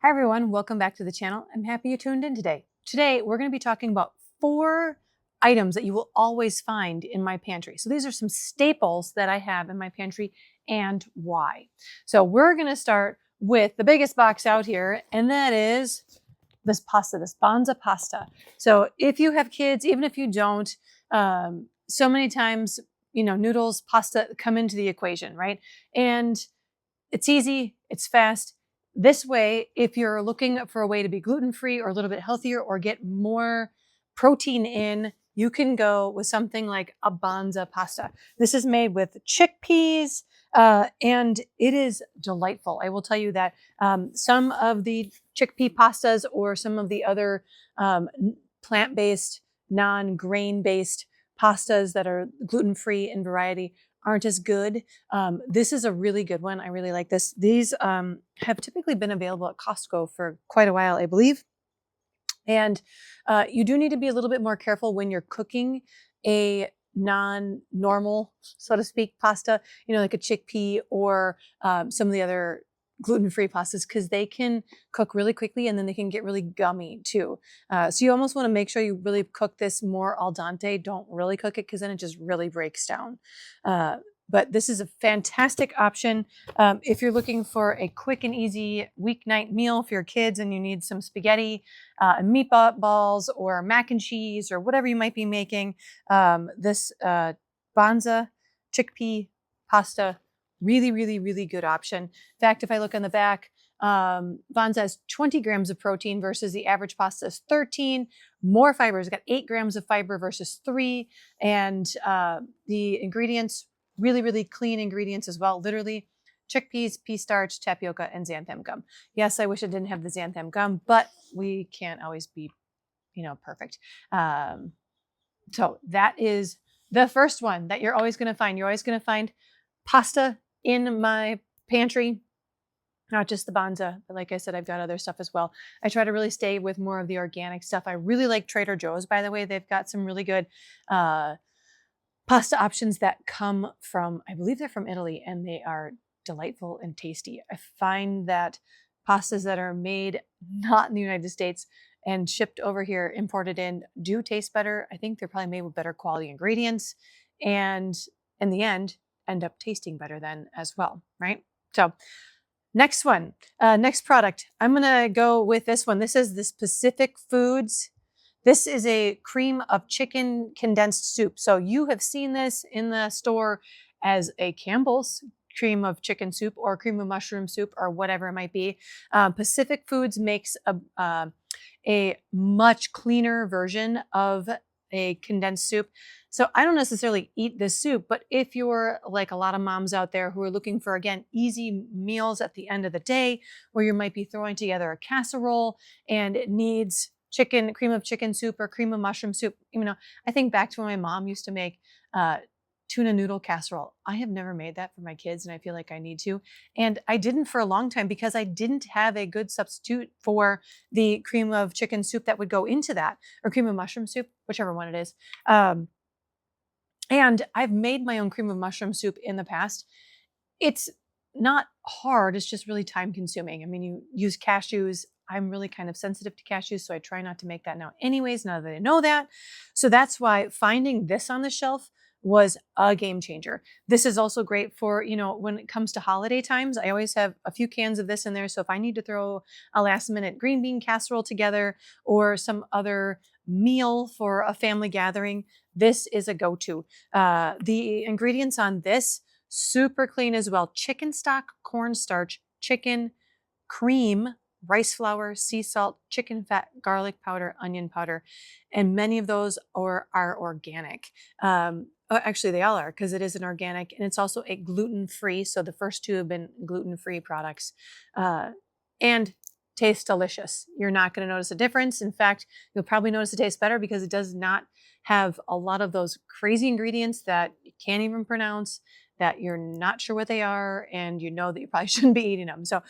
Hi everyone, welcome back to the channel. I'm happy you tuned in today. Today we're going to be talking about 4 items that you will always find in my pantry. So these are some staples that I have in my pantry and why. So we're going to start with the biggest box out here, and that is this pasta, this Banza pasta. So if you have kids, even if you don't, so many times, noodles, pasta come into the equation, right? And it's easy, it's fast. This way, if you're looking for a way to be gluten-free or a little bit healthier or get more protein in, you can go with something like a Banza pasta. This is made with chickpeas, and it is delightful. I will tell you that some of the chickpea pastas or some of the other plant-based, non-grain-based pastas that are gluten-free in variety aren't as good. This is a really good one. I really like this. These have typically been available at Costco for quite a while, I believe. And you do need to be a little bit more careful when you're cooking a non-normal, so to speak, pasta, like a chickpea or some of the other gluten-free pastas, because they can cook really quickly and then they can get really gummy too. So you almost want to make sure you really cook this more al dente. Don't really cook it because then it just really breaks down. But this is a fantastic option if you're looking for a quick and easy weeknight meal for your kids and you need some spaghetti, meatballs, or mac and cheese, or whatever you might be making. This Banza chickpea pasta, really, really, really good option. In fact, if I look on the back, Banza has 20 grams of protein versus the average pasta is 13. More fiber. It's got 8 grams of fiber versus 3. And the ingredients, really, really clean ingredients as well. Literally chickpeas, pea starch, tapioca, and xanthan gum. Yes, I wish I didn't have the xanthan gum, but we can't always be, perfect. So that is the first one that you're always going to find. You're always going to find pasta in my pantry, not just the Banza, but like I said, I've got other stuff as well. I try to really stay with more of the organic stuff. I really like Trader Joe's, by the way. They've got some really good pasta options that come from, I believe they're from Italy, and they are delightful and tasty. I find that pastas that are made not in the United States and shipped over here, imported in, do taste better. I think they're probably made with better quality ingredients, and in the end, end up tasting better then as well, right? So next one, next product, I'm gonna go with this one. This is the Specific Foods. This is a cream of chicken condensed soup. So you have seen this in the store as a Campbell's cream of chicken soup or cream of mushroom soup or whatever it might be. Pacific Foods makes a much cleaner version of a condensed soup. So I don't necessarily eat this soup, but if you're like a lot of moms out there who are looking for, again, easy meals at the end of the day, where you might be throwing together a casserole and it needs cream of chicken soup or cream of mushroom soup. I think back to when my mom used to make tuna noodle casserole. I have never made that for my kids, and I feel like I need to. And I didn't for a long time because I didn't have a good substitute for the cream of chicken soup that would go into that, or cream of mushroom soup, whichever one it is. And I've made my own cream of mushroom soup in the past. It's not hard. It's just really time consuming. I mean, you use cashews. I'm really kind of sensitive to cashews, so I try not to make that now anyways, now that I know that. So that's why finding this on the shelf was a game changer. This is also great for, when it comes to holiday times. I always have a few cans of this in there. So if I need to throw a last minute green bean casserole together or some other meal for a family gathering, this is a go-to. The ingredients on this, super clean as well. Chicken stock, cornstarch, chicken, cream, rice flour, sea salt, chicken fat, garlic powder, onion powder, and many of those are organic. Actually, they all are, because it is an organic, and it's also a gluten-free. So the first 2 have been gluten-free products, and taste delicious. You're not going to notice a difference. In fact, you'll probably notice it tastes better because it does not have a lot of those crazy ingredients that you can't even pronounce. that you're not sure what they are and you know that you probably shouldn't be eating them. So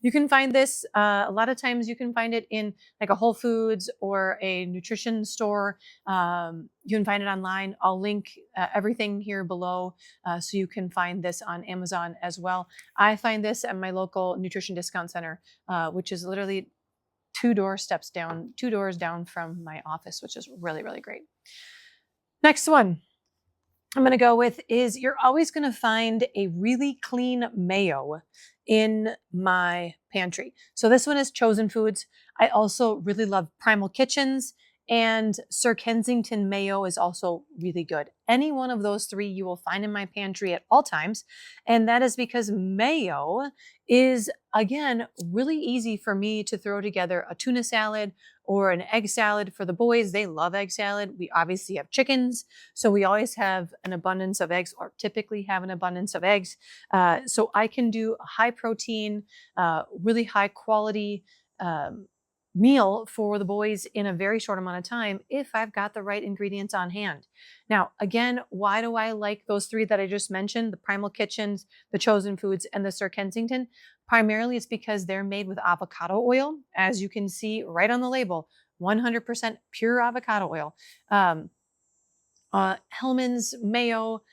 you can find this, a lot of times you can find it in like a Whole Foods or a nutrition store. You can find it online. I'll link everything here below so you can find this on Amazon as well. I find this at my local nutrition discount center, which is literally two doors down from my office, which is really, really great. Next one I'm going to go with is you're always going to find a really clean mayo in my pantry. So this one is Chosen Foods. I also really love Primal Kitchens, and Sir Kensington mayo is also really good. Any one of those three you will find in my pantry at all times. And that is because mayo is, again, really easy for me to throw together a tuna salad or an egg salad for the boys. They love egg salad. We obviously have chickens, so we always have an abundance of eggs, or typically have an abundance of eggs. So I can do a high protein, really high quality meal for the boys in a very short amount of time if I've got the right ingredients on hand. Now, again, why do I like those three that I just mentioned, the Primal Kitchens, the Chosen Foods, and the Sir Kensington? Primarily, it's because they're made with avocado oil, as you can see right on the label, 100% pure avocado oil. Hellman's mayo,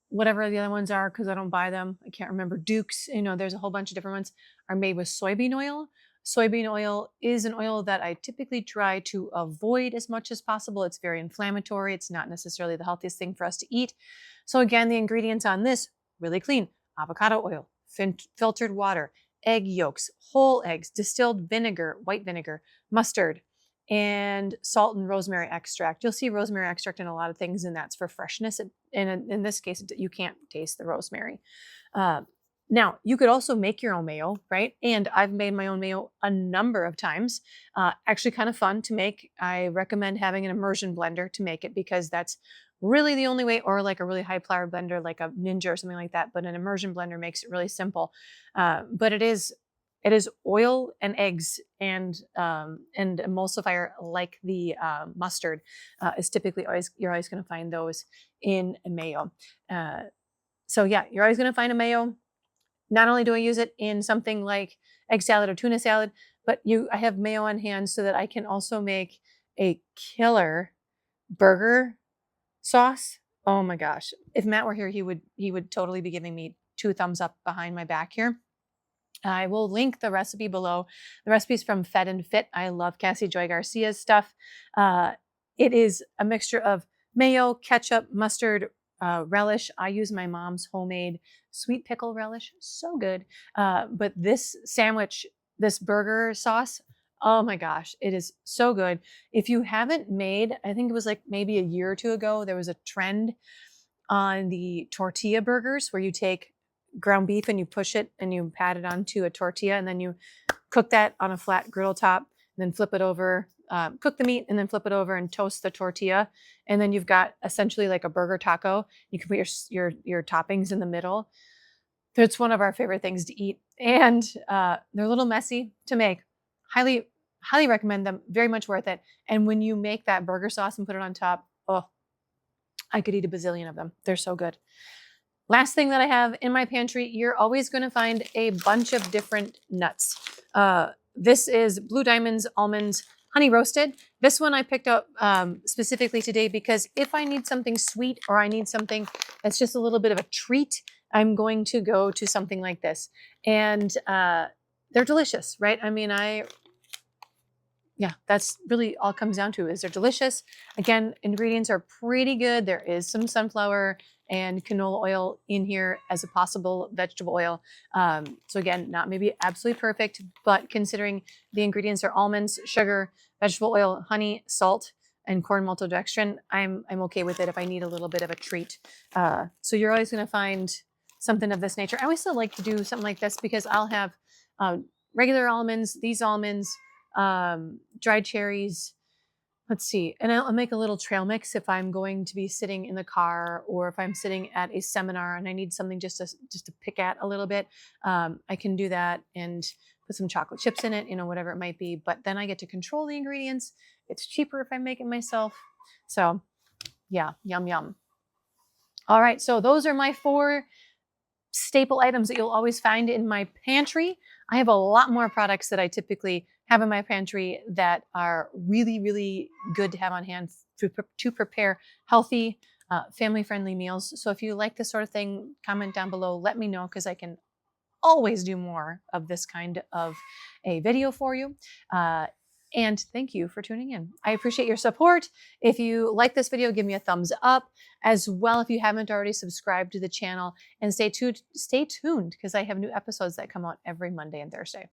whatever the other ones are, because I don't buy them. I can't remember. Duke's, there's a whole bunch of different ones, are made with soybean oil. Soybean oil is an oil that I typically try to avoid as much as possible. It's very inflammatory. It's not necessarily the healthiest thing for us to eat. So again, the ingredients on this, really clean: avocado oil, filtered water, egg yolks, whole eggs, distilled vinegar, white vinegar, mustard, and salt and rosemary extract. You'll see rosemary extract in a lot of things, and that's for freshness. And in this case, you can't taste the rosemary. Now, you could also make your own mayo, right? And I've made my own mayo a number of times. Actually kind of fun to make. I recommend having an immersion blender to make it, because that's really the only way, or like a really high power blender, like a Ninja or something like that. But an immersion blender makes it really simple. But it is oil and eggs and emulsifier, like the mustard is typically you're always going to find those in a mayo. So yeah, you're always going to find a mayo. Not only do I use it in something like egg salad or tuna salad, but I have mayo on hand so that I can also make a killer burger sauce. Oh my gosh. If Matt were here, he would totally be giving me 2 thumbs up behind my back here. I will link the recipe below. The recipe is from Fed and Fit. I love Cassie Joy Garcia's stuff. It is a mixture of mayo, ketchup, mustard, relish. I use my mom's homemade sweet pickle relish. So good. But this sandwich, this burger sauce, oh my gosh, it is so good. If you haven't made, I think it was like maybe a year or two ago, there was a trend on the tortilla burgers where you take ground beef and you push it and you pat it onto a tortilla, and then you cook that on a flat griddle top, and then flip it over, cook the meat and then flip it over and toast the tortilla. And then you've got essentially like a burger taco. You can put your toppings in the middle. It's one of our favorite things to eat. And they're a little messy to make. Highly, highly recommend them. Very much worth it. And when you make that burger sauce and put it on top, oh, I could eat a bazillion of them. They're so good. Last thing that I have in my pantry, you're always going to find a bunch of different nuts. This is Blue Diamonds Almonds Honey Roasted. This one I picked up specifically today because if I need something sweet or I need something that's just a little bit of a treat, I'm going to go to something like this. And they're delicious, right? I mean, yeah, that's really all it comes down to, is they're delicious. Again, ingredients are pretty good. There is some sunflower and canola oil in here as a possible vegetable oil. So again, not maybe absolutely perfect, but considering the ingredients are almonds, sugar, vegetable oil, honey, salt, and corn maltodextrin, I'm okay with it if I need a little bit of a treat. So you're always going to find something of this nature. I always still like to do something like this because I'll have regular almonds, these almonds, dried cherries. Let's see. And I'll make a little trail mix if I'm going to be sitting in the car or if I'm sitting at a seminar and I need something just to pick at a little bit. I can do that and put some chocolate chips in it, whatever it might be. But then I get to control the ingredients. It's cheaper if I make it myself. So yeah, yum, yum. All right, so those are my 4 staple items that you'll always find in my pantry. I have a lot more products that I typically have in my pantry that are really, really good to have on hand to prepare healthy, family-friendly meals. So if you like this sort of thing, comment down below. Let me know because I can always do more of this kind of a video for you. And thank you for tuning in. I appreciate your support. If you like this video, give me a thumbs up. As well, if you haven't already, subscribed to the channel and stay tuned because I have new episodes that come out every Monday and Thursday.